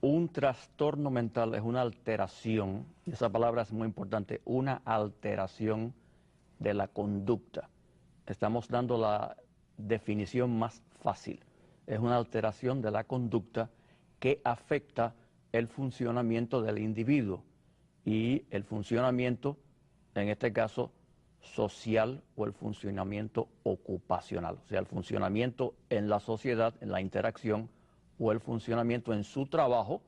Un trastorno mental es una alteración, y esa palabra es muy importante, una alteración de la conducta. Estamos dando la definición más fácil. Es una alteración de la conducta que afecta el funcionamiento del individuo y el funcionamiento, en este caso, social o el funcionamiento ocupacional, o sea, el funcionamiento en la sociedad, en la interacción, o el funcionamiento en su trabajo,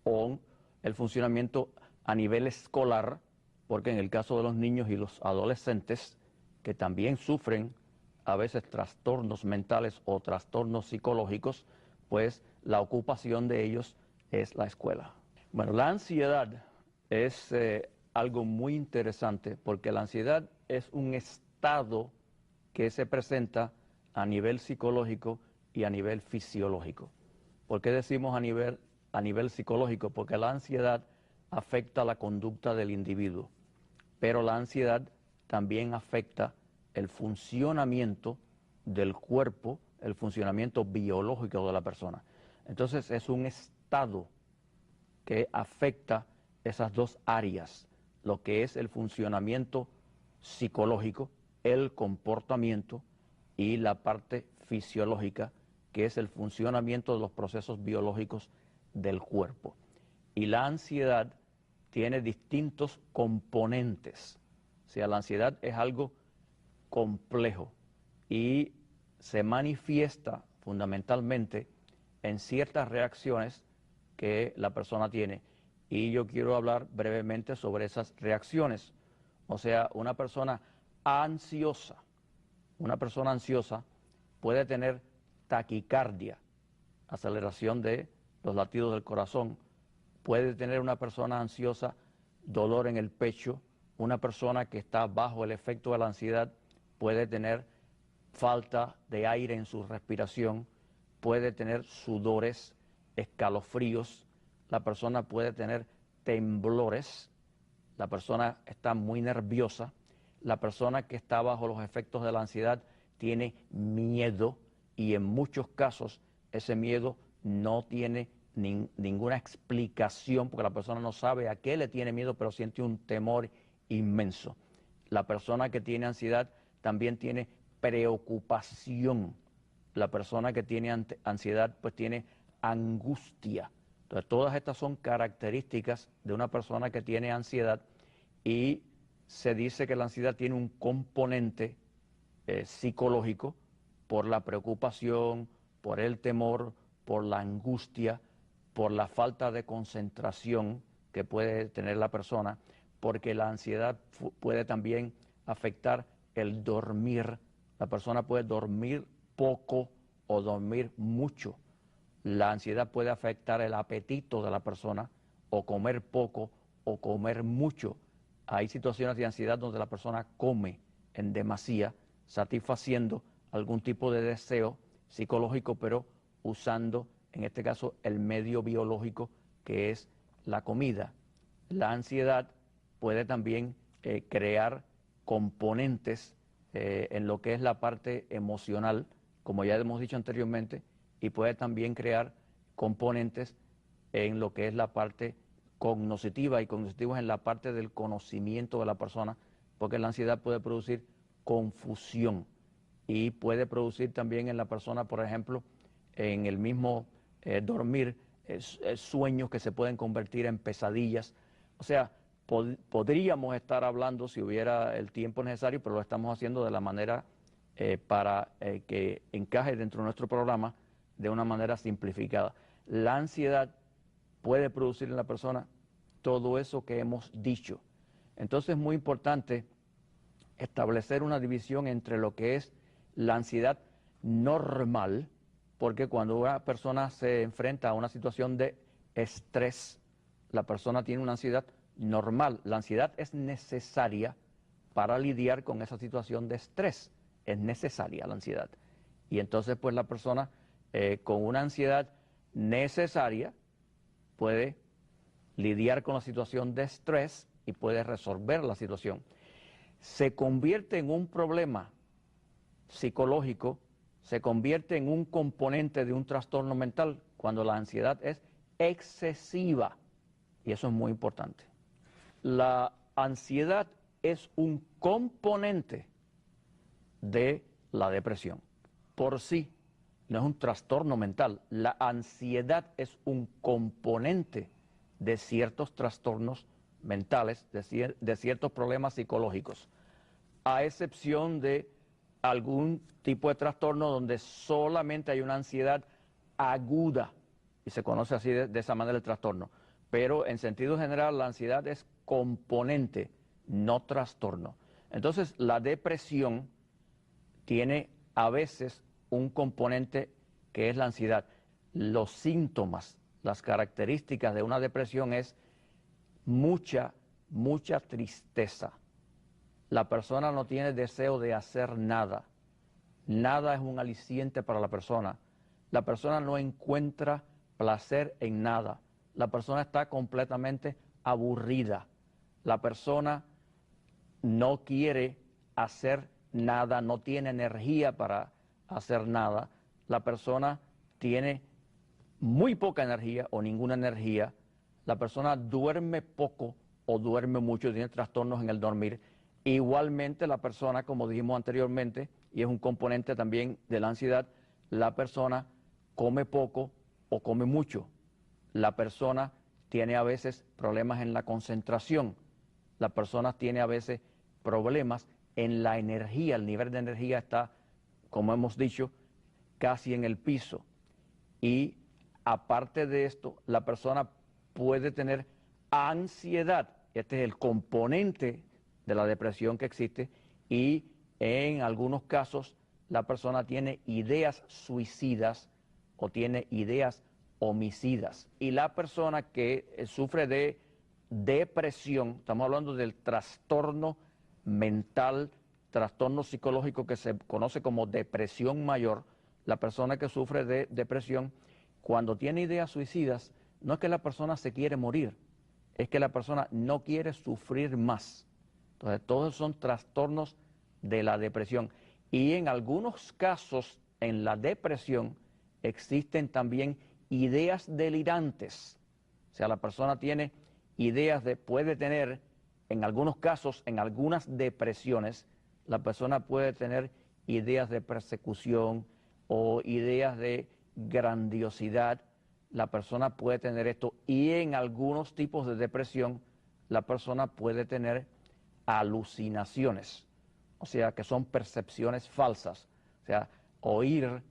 o el funcionamiento a nivel escolar, porque en el caso de los niños y los adolescentes, que también sufren a veces trastornos mentales o trastornos psicológicos, pues la ocupación de ellos es la escuela. Bueno, la ansiedad es algo muy interesante porque la ansiedad es un estado que se presenta a nivel psicológico y a nivel fisiológico. ¿Por qué decimos a nivel psicológico? Porque la ansiedad afecta la conducta del individuo, pero la ansiedad también afecta el funcionamiento del cuerpo, el funcionamiento biológico de la persona. Entonces es un estado que afecta esas dos áreas, lo que es el funcionamiento psicológico, el comportamiento y la parte fisiológica, que es el funcionamiento de los procesos biológicos del cuerpo. Y la ansiedad tiene distintos componentes. O sea, la ansiedad es algo complejo y se manifiesta fundamentalmente en ciertas reacciones que la persona tiene. Y yo quiero hablar brevemente sobre esas reacciones. O sea, una persona ansiosa puede tener taquicardia, aceleración de los latidos del corazón. Puede tener una persona ansiosa dolor en el pecho. Una persona que está bajo el efecto de la ansiedad puede tener falta de aire en su respiración, puede tener sudores, escalofríos, la persona puede tener temblores, la persona está muy nerviosa, la persona que está bajo los efectos de la ansiedad tiene miedo y en muchos casos ese miedo no tiene ninguna explicación porque la persona no sabe a qué le tiene miedo, pero siente un temor inmenso. La persona que tiene ansiedad también tiene preocupación. La persona que tiene ansiedad pues tiene angustia. Entonces todas estas son características de una persona que tiene ansiedad y se dice que la ansiedad tiene un componente psicológico por la preocupación, por el temor, por la angustia, por la falta de concentración que puede tener la persona, porque la ansiedad puede también afectar el dormir. La persona puede dormir poco o dormir mucho. La ansiedad puede afectar el apetito de la persona, o comer poco o comer mucho. Hay situaciones de ansiedad donde la persona come en demasía, satisfaciendo algún tipo de deseo psicológico, pero usando, en este caso, el medio biológico que es la comida. La ansiedad puede también crear componentes en lo que es la parte emocional, como ya hemos dicho anteriormente, y puede también crear componentes en lo que es la parte cognitiva, y cognitivos en la parte del conocimiento de la persona, porque la ansiedad puede producir confusión y puede producir también en la persona, por ejemplo, en el mismo dormir, sueños que se pueden convertir en pesadillas. O sea, podríamos estar hablando si hubiera el tiempo necesario, pero lo estamos haciendo de la manera para que encaje dentro de nuestro programa de una manera simplificada. La ansiedad puede producir en la persona todo eso que hemos dicho. Entonces es muy importante establecer una división entre lo que es la ansiedad normal, porque cuando una persona se enfrenta a una situación de estrés, la persona tiene una ansiedad normal. La ansiedad es necesaria para lidiar con esa situación de estrés. Es necesaria la ansiedad. Y entonces pues la persona con una ansiedad necesaria puede lidiar con la situación de estrés y puede resolver la situación. Se convierte en un problema psicológico, se convierte en un componente de un trastorno mental cuando la ansiedad es excesiva. Y eso es muy importante. La ansiedad es un componente de la depresión. Por sí, no es un trastorno mental. La ansiedad es un componente de ciertos trastornos mentales, de ciertos problemas psicológicos, a excepción de algún tipo de trastorno donde solamente hay una ansiedad aguda, y se conoce así de esa manera el trastorno. Pero en sentido general la ansiedad es componente, no trastorno. Entonces la depresión tiene a veces un componente que es la ansiedad. Los síntomas, las características de una depresión es mucha tristeza. La persona no tiene deseo de hacer nada. Nada es un aliciente para la persona. La persona no encuentra placer en nada. La persona está completamente aburrida. La persona no quiere hacer nada, no tiene energía para hacer nada. La persona tiene muy poca energía o ninguna energía. La persona duerme poco o duerme mucho, tiene trastornos en el dormir. Igualmente la persona, como dijimos anteriormente, y es un componente también de la ansiedad, la persona come poco o come mucho. La persona tiene a veces problemas en la concentración. La persona tiene a veces problemas en la energía. El nivel de energía está, como hemos dicho, casi en el piso. Y aparte de esto, la persona puede tener ansiedad. Este es el componente de la depresión que existe, y en algunos casos la persona tiene ideas suicidas o tiene ideas homicidas. Y la persona que sufre de depresión, estamos hablando del trastorno mental, trastorno psicológico que se conoce como depresión mayor. La persona que sufre de depresión, cuando tiene ideas suicidas, no es que la persona se quiere morir, es que la persona no quiere sufrir más. Entonces, todos son trastornos de la depresión. Y en algunos casos, en la depresión, existen también ideas delirantes. O sea, la persona tiene ideas puede tener, en algunos casos, en algunas depresiones, la persona puede tener ideas de persecución o ideas de grandiosidad. La persona puede tener esto, y en algunos tipos de depresión la persona puede tener alucinaciones, o sea, que son percepciones falsas, o sea, oír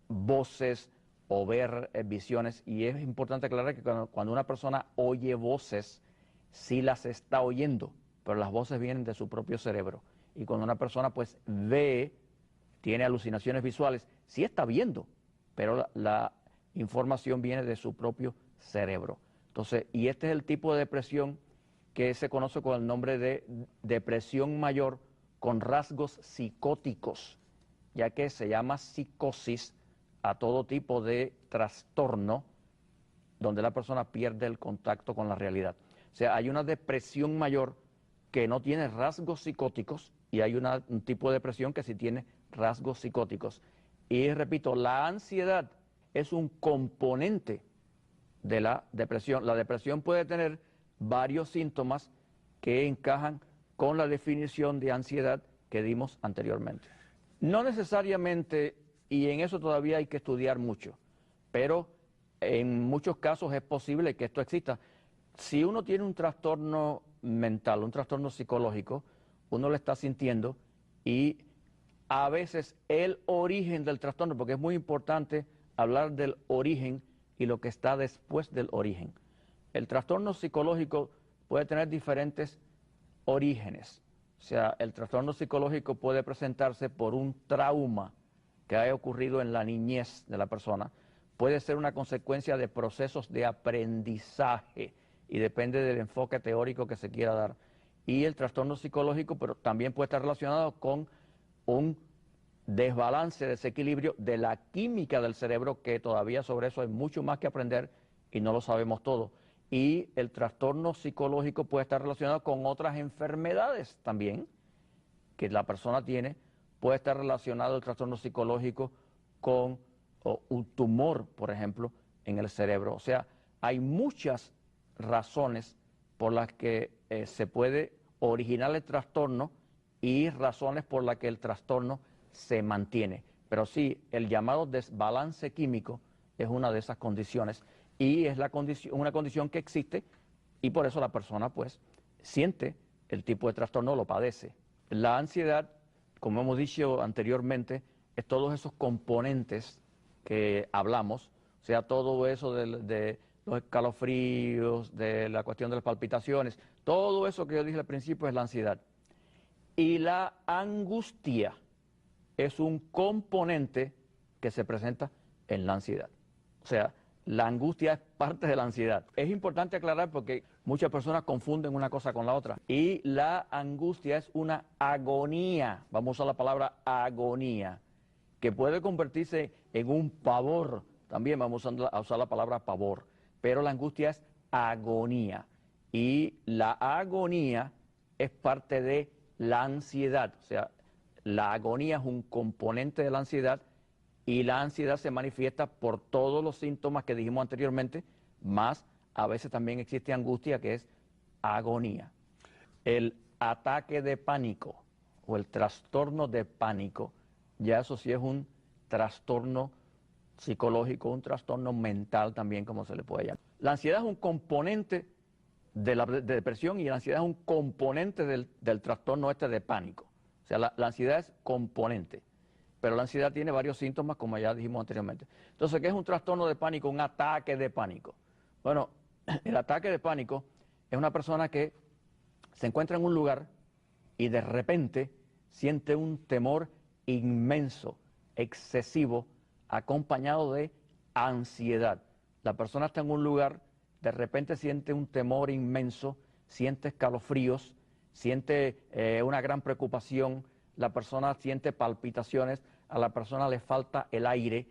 voces o ver visiones. Y es importante aclarar que cuando una persona oye voces, sí las está oyendo, pero las voces vienen de su propio cerebro. Y cuando una persona pues ve, tiene alucinaciones visuales, sí está viendo, pero la información viene de su propio cerebro. Entonces, y este es el tipo de depresión que se conoce con el nombre de depresión mayor con rasgos psicóticos, ya que se llama psicosis a todo tipo de trastorno donde la persona pierde el contacto con la realidad. O sea, hay una depresión mayor que no tiene rasgos psicóticos, y hay un tipo de depresión que sí tiene rasgos psicóticos. Y repito, la ansiedad es un componente de la depresión. La depresión puede tener varios síntomas que encajan con la definición de ansiedad que dimos anteriormente. No necesariamente, y en eso todavía hay que estudiar mucho, pero en muchos casos es posible que esto exista. Si uno tiene un trastorno mental, un trastorno psicológico, uno lo está sintiendo, y a veces el origen del trastorno, porque es muy importante hablar del origen y lo que está después del origen. El trastorno psicológico puede tener diferentes orígenes. O sea, el trastorno psicológico puede presentarse por un trauma que haya ocurrido en la niñez de la persona. Puede ser una consecuencia de procesos de aprendizaje, y depende del enfoque teórico que se quiera dar. Y el trastorno psicológico, pero también puede estar relacionado con un desbalance, desequilibrio de la química del cerebro, que todavía sobre eso hay mucho más que aprender y no lo sabemos todo. Y el trastorno psicológico puede estar relacionado con otras enfermedades también que la persona tiene. Puede estar relacionado el trastorno psicológico con un tumor, por ejemplo, en el cerebro. O sea, hay muchas razones por las que se puede originar el trastorno y razones por las que el trastorno se mantiene. Pero sí, el llamado desbalance químico es una de esas condiciones y es una condición que existe y por eso la persona pues siente el tipo de trastorno, lo padece. La ansiedad, como hemos dicho anteriormente, es todos esos componentes que hablamos, o sea, todo eso de los escalofríos, de la cuestión de las palpitaciones, todo eso que yo dije al principio es la ansiedad. Y la angustia es un componente que se presenta en la ansiedad. O sea, la angustia es parte de la ansiedad. Es importante aclarar porque muchas personas confunden una cosa con la otra. Y la angustia es una agonía, vamos a usar la palabra agonía, que puede convertirse en un pavor. También vamos a usar la palabra pavor. Pero la angustia es agonía. Y la agonía es parte de la ansiedad. O sea, la agonía es un componente de la ansiedad y la ansiedad se manifiesta por todos los síntomas que dijimos anteriormente, más a veces también existe angustia que es agonía. El ataque de pánico o el trastorno de pánico, ya eso sí es un trastorno psicológico, un trastorno mental también, como se le puede llamar. La ansiedad es un componente de la depresión y la ansiedad es un componente del trastorno este de pánico. O sea, la ansiedad es componente, pero la ansiedad tiene varios síntomas, como ya dijimos anteriormente. Entonces, ¿qué es un trastorno de pánico? Un ataque de pánico. Bueno, el ataque de pánico es una persona que se encuentra en un lugar y de repente siente un temor inmenso, excesivo, acompañado de ansiedad. La persona está en un lugar, de repente siente un temor inmenso, siente escalofríos, siente una gran preocupación, la persona siente palpitaciones, a la persona le falta el aire,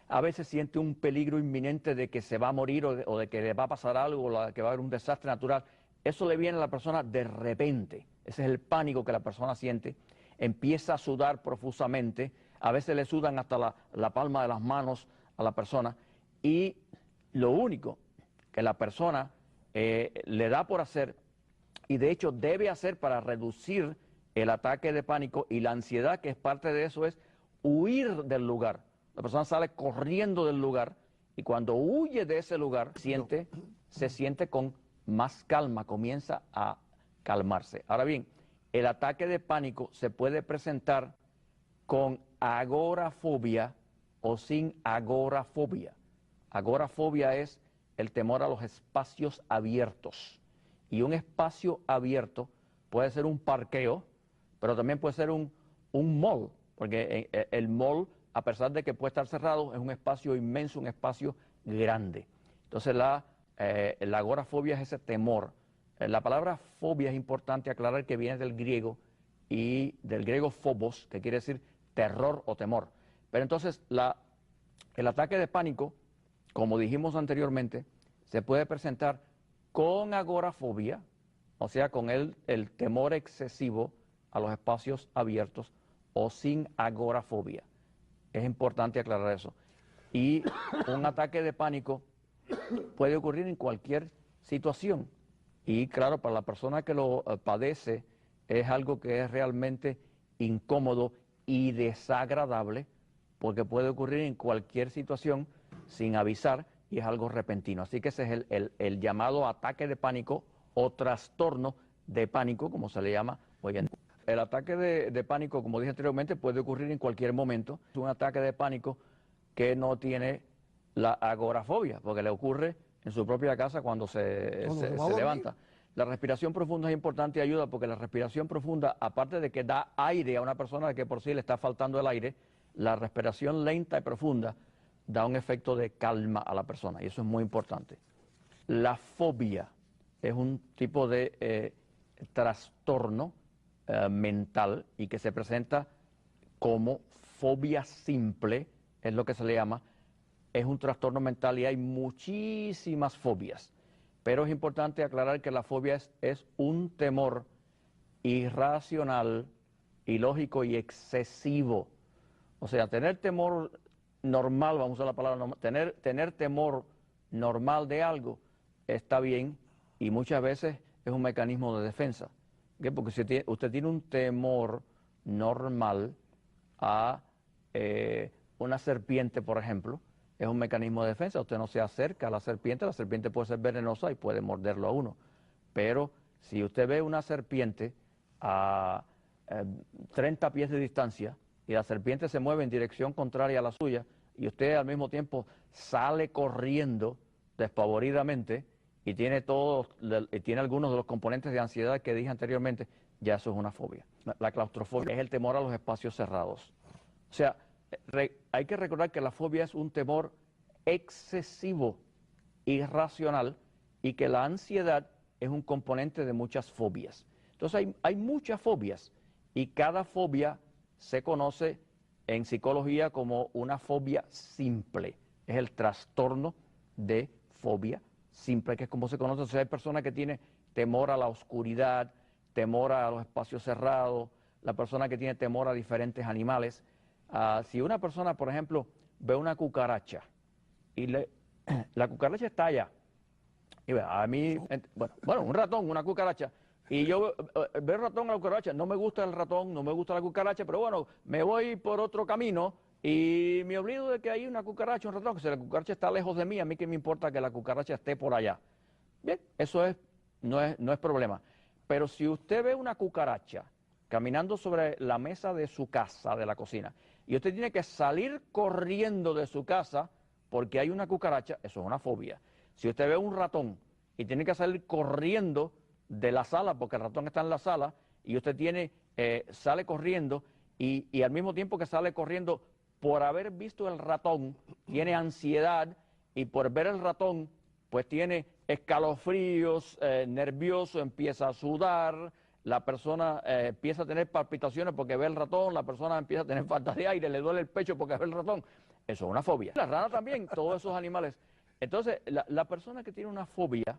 a veces siente un peligro inminente de que se va a morir o de que le va a pasar algo o de que va a haber un desastre natural. Eso le viene a la persona de repente, ese es el pánico que la persona siente, empieza a sudar profusamente, a veces le sudan hasta la palma de las manos a la persona y lo único que la persona le da por hacer y de hecho debe hacer para reducir el ataque de pánico y la ansiedad que es parte de eso es huir del lugar. La persona sale corriendo del lugar y cuando huye de ese lugar se siente con más calma, comienza a calmarse. Ahora bien, el ataque de pánico se puede presentar con agorafobia o sin agorafobia. Agorafobia es el temor a los espacios abiertos. Y un espacio abierto puede ser un parqueo, pero también puede ser un mall, porque el mall, a pesar de que puede estar cerrado, es un espacio inmenso, un espacio grande. Entonces la agorafobia es ese temor. La palabra fobia es importante aclarar que viene del griego y del griego phobos, que quiere decir terror o temor. Pero entonces el ataque de pánico, como dijimos anteriormente, se puede presentar con agorafobia, o sea, con el temor excesivo a los espacios abiertos, o sin agorafobia. Es importante aclarar eso. Y un ataque de pánico puede ocurrir en cualquier situación. Y claro, para la persona que lo padece es algo que es realmente incómodo y desagradable porque puede ocurrir en cualquier situación sin avisar y es algo repentino. Así que ese es el llamado ataque de pánico o trastorno de pánico, como se le llama hoy en día. El ataque de pánico, como dije anteriormente, puede ocurrir en cualquier momento. Es un ataque de pánico que no tiene la agorafobia, porque le ocurre en su propia casa cuando se levanta. La respiración profunda es importante y ayuda porque la respiración profunda, aparte de que da aire a una persona que por sí le está faltando el aire, la respiración lenta y profunda da un efecto de calma a la persona y eso es muy importante. La fobia es un tipo de trastorno mental y que se presenta como fobia simple, es lo que se le llama, es un trastorno mental y hay muchísimas fobias. Pero es importante aclarar que la fobia es un temor irracional, ilógico y excesivo. O sea, tener temor normal, vamos a usar la palabra normal, tener temor normal de algo, está bien y muchas veces es un mecanismo de defensa. ¿Ok? Porque si usted tiene un temor normal a una serpiente, por ejemplo, es un mecanismo de defensa. Usted no se acerca a la serpiente puede ser venenosa y puede morderlo a uno. Pero si usted ve una serpiente a 30 pies de distancia y la serpiente se mueve en dirección contraria a la suya y usted al mismo tiempo sale corriendo despavoridamente y tiene algunos de los componentes de ansiedad que dije anteriormente, ya eso es una fobia. La claustrofobia es el temor a los espacios cerrados. O sea, hay que recordar que la fobia es un temor excesivo, irracional, y que la ansiedad es un componente de muchas fobias. Entonces hay muchas fobias y cada fobia se conoce en psicología como una fobia simple. Es el trastorno de fobia simple, que es como se conoce. O sea, hay personas que tienen temor a la oscuridad, temor a los espacios cerrados, la persona que tiene temor a diferentes animales. Si una persona, por ejemplo, ve una cucaracha y la cucaracha está allá, y a mí, bueno, un ratón, una cucaracha, y yo veo el ratón a la cucaracha, no me gusta el ratón, no me gusta la cucaracha, pero bueno, me voy por otro camino y me olvido de que hay una cucaracha, un ratón, que si la cucaracha está lejos de mí, a mí qué me importa que la cucaracha esté por allá. Bien, eso no es problema. Pero si usted ve una cucaracha caminando sobre la mesa de su casa, de la cocina, y usted tiene que salir corriendo de su casa porque hay una cucaracha, eso es una fobia. Si usted ve un ratón y tiene que salir corriendo de la sala porque el ratón está en la sala y usted sale corriendo y al mismo tiempo que sale corriendo por haber visto el ratón, tiene ansiedad y por ver el ratón, pues tiene escalofríos, nervioso, empieza a sudar, la persona empieza a tener palpitaciones porque ve el ratón, la persona empieza a tener falta de aire, le duele el pecho porque ve el ratón. Eso es una fobia. La rana también, todos esos animales. Entonces, la persona que tiene una fobia,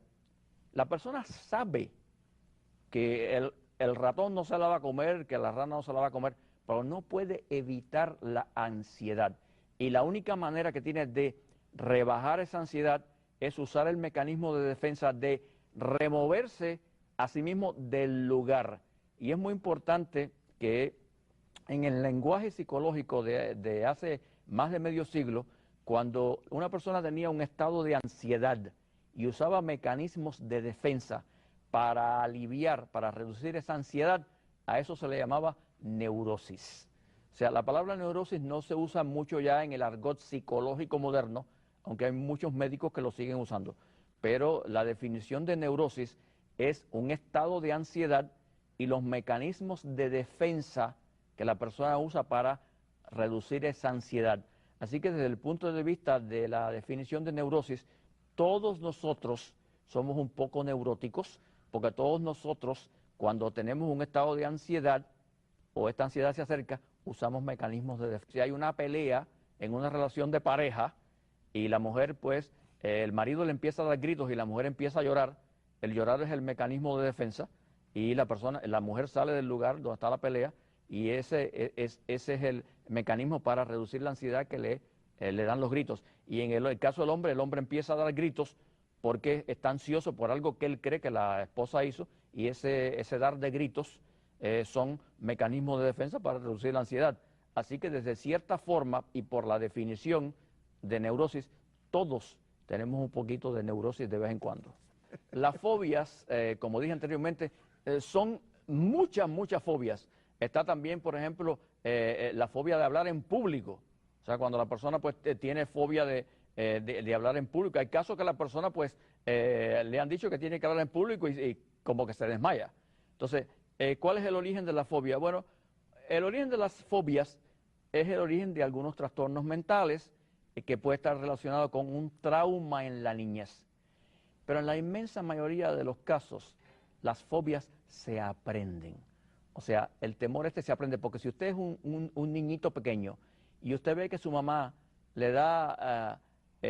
la persona sabe que el ratón no se la va a comer, que la rana no se la va a comer, pero no puede evitar la ansiedad. Y la única manera que tiene de rebajar esa ansiedad es usar el mecanismo de defensa de removerse a sí mismo del lugar. Y es muy importante que en el lenguaje psicológico de hace más de medio siglo, cuando una persona tenía un estado de ansiedad y usaba mecanismos de defensa para aliviar, para reducir esa ansiedad, a eso se le llamaba neurosis. O sea, la palabra neurosis no se usa mucho ya en el argot psicológico moderno, aunque hay muchos médicos que lo siguen usando. Pero la definición de neurosis es un estado de ansiedad y los mecanismos de defensa que la persona usa para reducir esa ansiedad. Así que desde el punto de vista de la definición de neurosis, todos nosotros somos un poco neuróticos, porque todos nosotros, cuando tenemos un estado de ansiedad o esta ansiedad se acerca, usamos mecanismos de defensa. Si hay una pelea en una relación de pareja y la mujer, pues, el marido le empieza a dar gritos y la mujer empieza a llorar, el llorar es el mecanismo de defensa y la mujer sale del lugar donde está la pelea y ese es el mecanismo para reducir la ansiedad que le dan los gritos. Y en el caso del hombre, el hombre empieza a dar gritos porque está ansioso por algo que él cree que la esposa hizo y ese dar de gritos son mecanismos de defensa para reducir la ansiedad. Así que desde cierta forma y por la definición de neurosis, todos tenemos un poquito de neurosis de vez en cuando. Las fobias, como dije anteriormente, son muchas fobias. Está también, por ejemplo, la fobia de hablar en público. O sea, cuando la persona pues tiene fobia de hablar en público. Hay casos que la persona pues le han dicho que tiene que hablar en público y como que se desmaya. Entonces, ¿cuál es el origen de la fobia? Bueno, el origen de las fobias es el origen de algunos trastornos mentales que puede estar relacionado con un trauma en la niñez. Pero en la inmensa mayoría de los casos, las fobias se aprenden. O sea, el temor se aprende, porque si usted es un niñito pequeño y usted ve que su mamá le da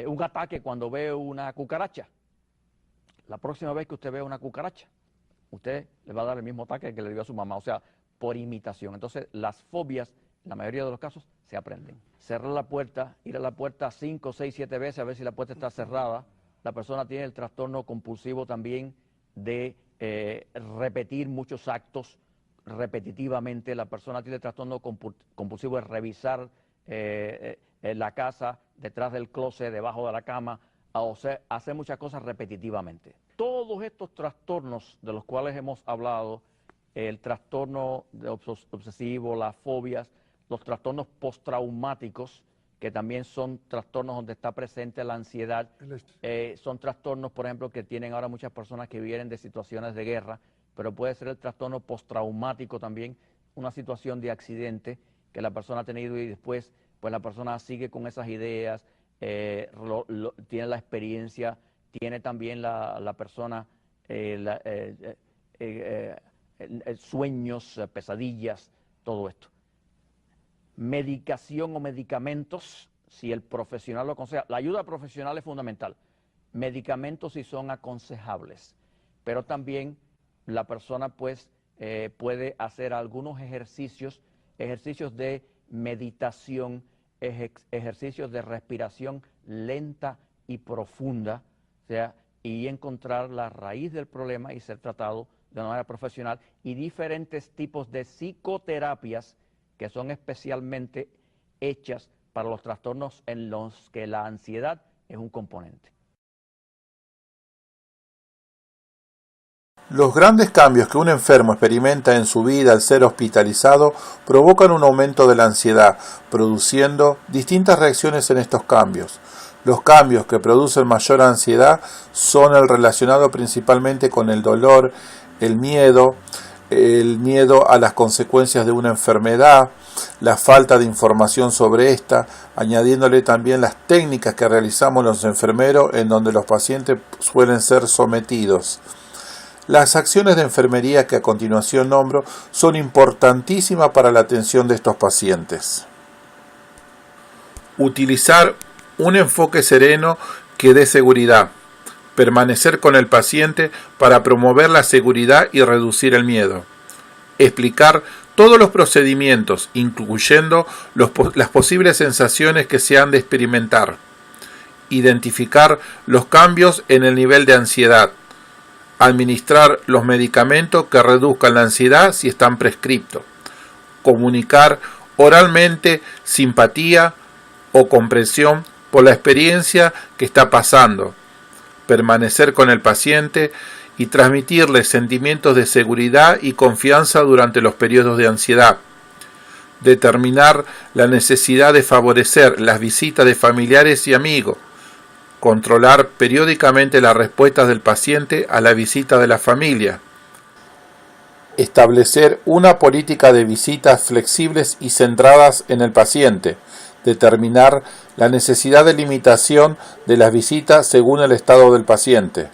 un ataque cuando ve una cucaracha, la próxima vez que usted vea una cucaracha, usted le va a dar el mismo ataque que le dio a su mamá, o sea, por imitación. Entonces, las fobias, en la mayoría de los casos, se aprenden. Cerrar la puerta, ir a la puerta 5, 6, 7 veces a ver si la puerta está cerrada, la persona tiene el trastorno compulsivo también de repetir muchos actos repetitivamente. La persona tiene el trastorno compulsivo de revisar la casa, detrás del closet, debajo de la cama, o sea, hacer muchas cosas repetitivamente. Todos estos trastornos de los cuales hemos hablado, el trastorno obsesivo, las fobias, los trastornos postraumáticos, que también son trastornos donde está presente la ansiedad, son trastornos, por ejemplo, que tienen ahora muchas personas que vienen de situaciones de guerra, pero puede ser el trastorno postraumático también, una situación de accidente que la persona ha tenido y después pues la persona sigue con esas ideas, tiene la experiencia, tiene también la persona sueños, pesadillas, todo esto. Medicación o medicamentos, si el profesional lo aconseja. La ayuda profesional es fundamental. Medicamentos sí son aconsejables, pero también la persona pues puede hacer algunos ejercicios de meditación, ejercicios de respiración lenta y profunda, o sea, y encontrar la raíz del problema y ser tratado de una manera profesional, y diferentes tipos de psicoterapias que son especialmente hechas para los trastornos en los que la ansiedad es un componente. Los grandes cambios que un enfermo experimenta en su vida al ser hospitalizado provocan un aumento de la ansiedad, produciendo distintas reacciones en estos cambios. Los cambios que producen mayor ansiedad son el relacionado principalmente con el dolor, el miedo a las consecuencias de una enfermedad, la falta de información sobre esta, añadiéndole también las técnicas que realizamos los enfermeros en donde los pacientes suelen ser sometidos. Las acciones de enfermería que a continuación nombro son importantísimas para la atención de estos pacientes. Utilizar un enfoque sereno que dé seguridad. Permanecer con el paciente para promover la seguridad y reducir el miedo. Explicar todos los procedimientos, incluyendo las posibles sensaciones que se han de experimentar. Identificar los cambios en el nivel de ansiedad. Administrar los medicamentos que reduzcan la ansiedad si están prescriptos. Comunicar oralmente simpatía o comprensión por la experiencia que está pasando. Permanecer con el paciente y transmitirle sentimientos de seguridad y confianza durante los periodos de ansiedad. Determinar la necesidad de favorecer las visitas de familiares y amigos. Controlar periódicamente las respuestas del paciente a la visita de la familia. Establecer una política de visitas flexibles y centradas en el paciente. Determinar la necesidad de limitación de las visitas según el estado del paciente.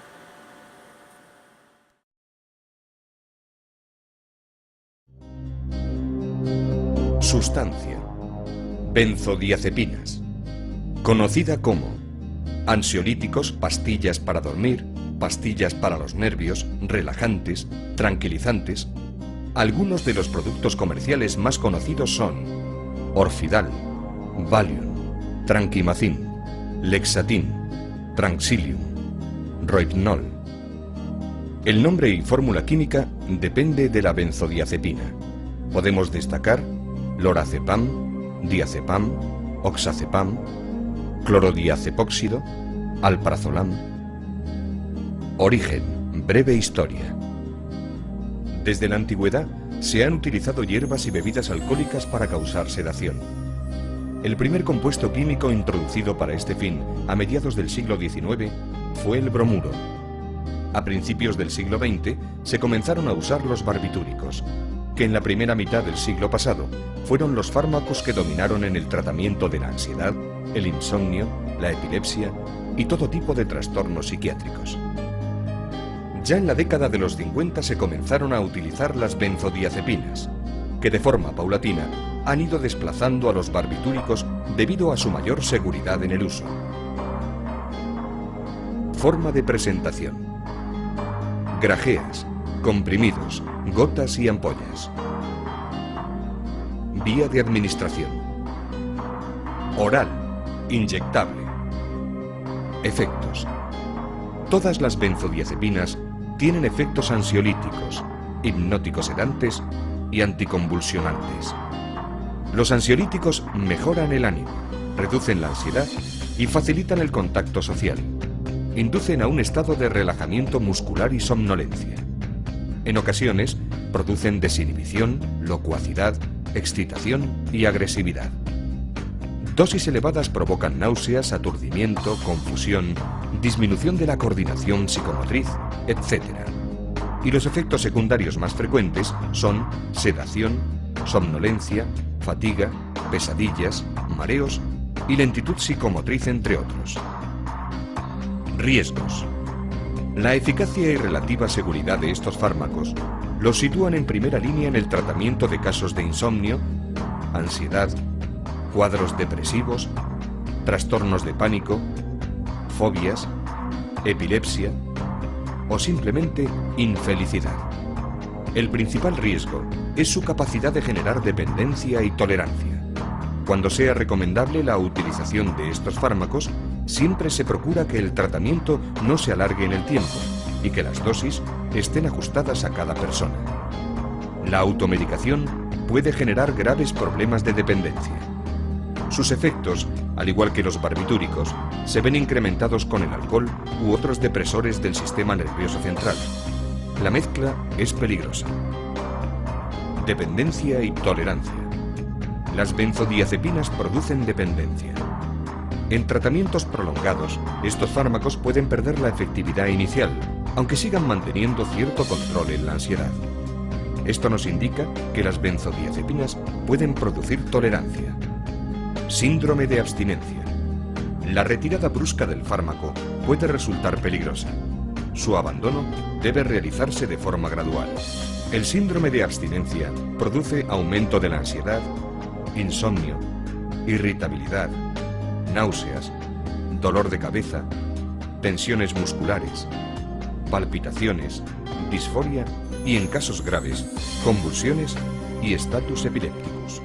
Sustancia: benzodiazepinas, conocida como ansiolíticos, pastillas para dormir, pastillas para los nervios, relajantes, tranquilizantes. Algunos de los productos comerciales más conocidos son Orfidal, Valium, Tranquimacin, Lexatin, Tranxilium, Rohypnol. El nombre y fórmula química depende de la benzodiazepina. Podemos destacar lorazepam, diazepam, oxazepam, clorodiazepóxido, alprazolam. Origen: breve historia. Desde la antigüedad se han utilizado hierbas y bebidas alcohólicas para causar sedación. El primer compuesto químico introducido para este fin a mediados del siglo XIX fue el bromuro. A principios del siglo XX se comenzaron a usar los barbitúricos, que en la primera mitad del siglo pasado fueron los fármacos que dominaron en el tratamiento de la ansiedad, el insomnio, la epilepsia y todo tipo de trastornos psiquiátricos. Ya en la década de los 50 se comenzaron a utilizar las benzodiazepinas, que de forma paulatina han ido desplazando a los barbitúricos debido a su mayor seguridad en el uso. Forma de presentación: grajeas, comprimidos, gotas y ampollas. Vía de administración: oral, inyectable. Efectos: Todas las benzodiazepinas tienen efectos ansiolíticos, hipnóticos sedantes y anticonvulsionantes. Los ansiolíticos mejoran el ánimo, reducen la ansiedad y facilitan el contacto social. Inducen a un estado de relajamiento muscular y somnolencia. En ocasiones, producen desinhibición, locuacidad, excitación y agresividad. Dosis elevadas provocan náuseas, aturdimiento, confusión, disminución de la coordinación psicomotriz, etc. Y los efectos secundarios más frecuentes son sedación, somnolencia, fatiga, pesadillas, mareos y lentitud psicomotriz, entre otros. Riesgos. La eficacia y relativa seguridad de estos fármacos los sitúan en primera línea en el tratamiento de casos de insomnio, ansiedad, cuadros depresivos, trastornos de pánico, fobias, epilepsia o simplemente infelicidad. El principal riesgo es su capacidad de generar dependencia y tolerancia. Cuando sea recomendable la utilización de estos fármacos, siempre se procura que el tratamiento no se alargue en el tiempo y que las dosis estén ajustadas a cada persona. La automedicación puede generar graves problemas de dependencia. Sus efectos, al igual que los barbitúricos, se ven incrementados con el alcohol u otros depresores del sistema nervioso central. La mezcla es peligrosa. Dependencia y tolerancia. Las benzodiazepinas producen dependencia. En tratamientos prolongados, estos fármacos pueden perder la efectividad inicial, aunque sigan manteniendo cierto control en la ansiedad. Esto nos indica que las benzodiazepinas pueden producir tolerancia. Síndrome de abstinencia. La retirada brusca del fármaco puede resultar peligrosa. Su abandono debe realizarse de forma gradual. El síndrome de abstinencia produce aumento de la ansiedad, insomnio, irritabilidad, náuseas, dolor de cabeza, tensiones musculares, palpitaciones, disforia y, en casos graves, convulsiones y estatus epilépticos.